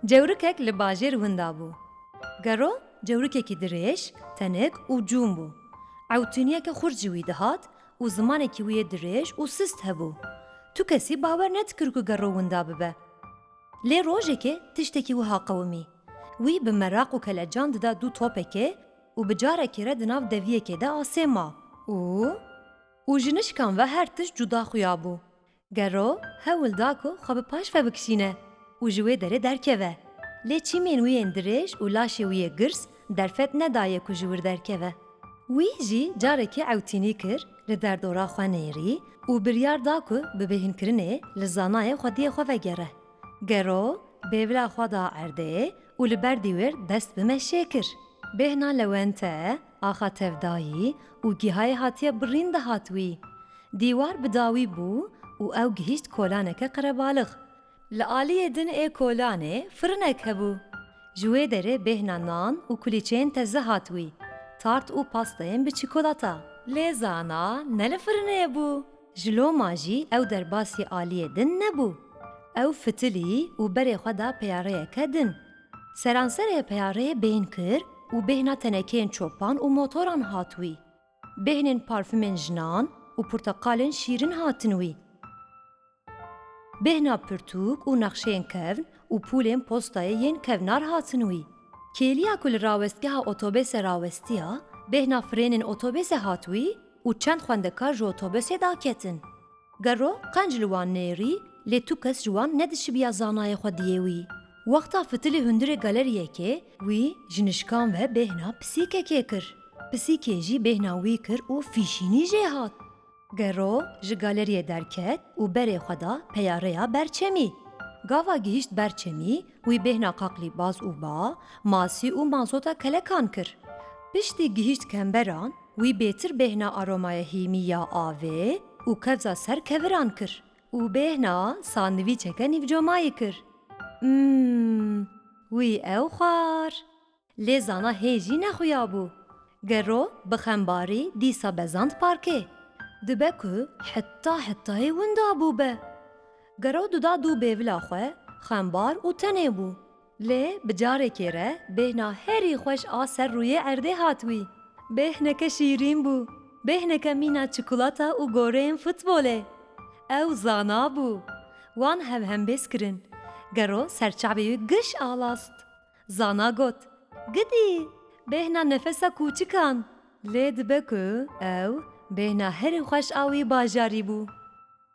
Cewrikek li bajêr winda bû. Gero cewrikekî dirêj, tenik û cûm bû. Ewtûniyeke xurt ji wî dihat û zimanekî wî yê dirêj û sist hebû. Tu kesî bawer nedikir ku gero winda bibe. Lê rojekê tiştekî wiha qewimî. Wî bi meraq û kelecan dida du topekê û bi carekê re di nav deviyekê de asê ma. û ji nişkan ve her tişt cuda xuya bû. Gero hewil da ku xwe bi paş ve bikişîne û ji wê derê derkeve. Lê çîmên wî yên dirêj û laşê wî yê girs derfet nedaye ku ji wir derkeve. Wî jî carekê ewtînî kir, li derdora xwe nêrî û biryar da ku bi bêhinkirinê li zanayê xwediyê xwe vegere. Gero bêvila xwe da erdê û li ber dîwêr dest bi meşê kir. Bêhna Lewente, axa tevdayî û gîhayê hatiye birîn dihat wî. Dîwar bi dawî bû û ew gihîşt kolaneke qerebalix. Li aliyê din ê kolanê firinek hebû. Ji wê derê bêhna nan û kulîçeyên teze hat wî. Tart û pastayên bi çîkolata. Lê zana ne li firinê bû. Ji loma jî ew derbasî aliyê din nebû. Ew fitilî û berê xwe da peyareyeke din. Seranserê peyareyê bên kir û bêhna tenekeyên çopan û motoran hat wî. Bêhnên parfümên jinan û porteqalên şîrin hatin wî. Bêhna pirtûk û nexşeyên kevn û pûlên postayê yên kevnar hatin wî. Kêliya ku li rawestgeha otobêsê rawestiya, bêhna frênên otobêsê hat wî û çend xwendekar ji otobêsê daketin. Gero qenc li wan nêrî, lê tu kes ji wan nedişibiya zanayê xwe diyê wî. Wexta fitilê hundirê galeriyekê, wî ji nişkan ve bêhna pisîkekê kir. Pisîkê jî bêhna wî kir û fîşînî jê hat. Gero ji galeriyê derket û berê xwe da peyareya berçemî. Gava gihîşt berçemî, wî bêhna qaqlîbaz û ba, masî û mazota kelekan kir. Piştî gihîşt kemberan, wî bêtir bêhna aromaya hîmî ya avê û kevza ser keviran kir. û bêhna sandwîçeke nîvcomayî kir. Wî ew xwar. Lê zana hê jî nexuya bû. Gero bi xembarî dîsa bezand parkê. Dibe ku heta winda bû be. Gero dida du bêvila xwe, xembar û tenê bû. Lê bi carekê re bêhna herî xweş a ser rûyê erdê hat wî. Bêhneke şîrîn bû. Bêhneke mîna çikolata û goreyên futbolê. Ew zana bû. Wan hevhembêz kirin. Gero serçavê wî giş alast. Zana got, gidî, bêhna nefesa kûçikan. Lê dibe ku ew bêhna herî xweş a wî bajarî bû.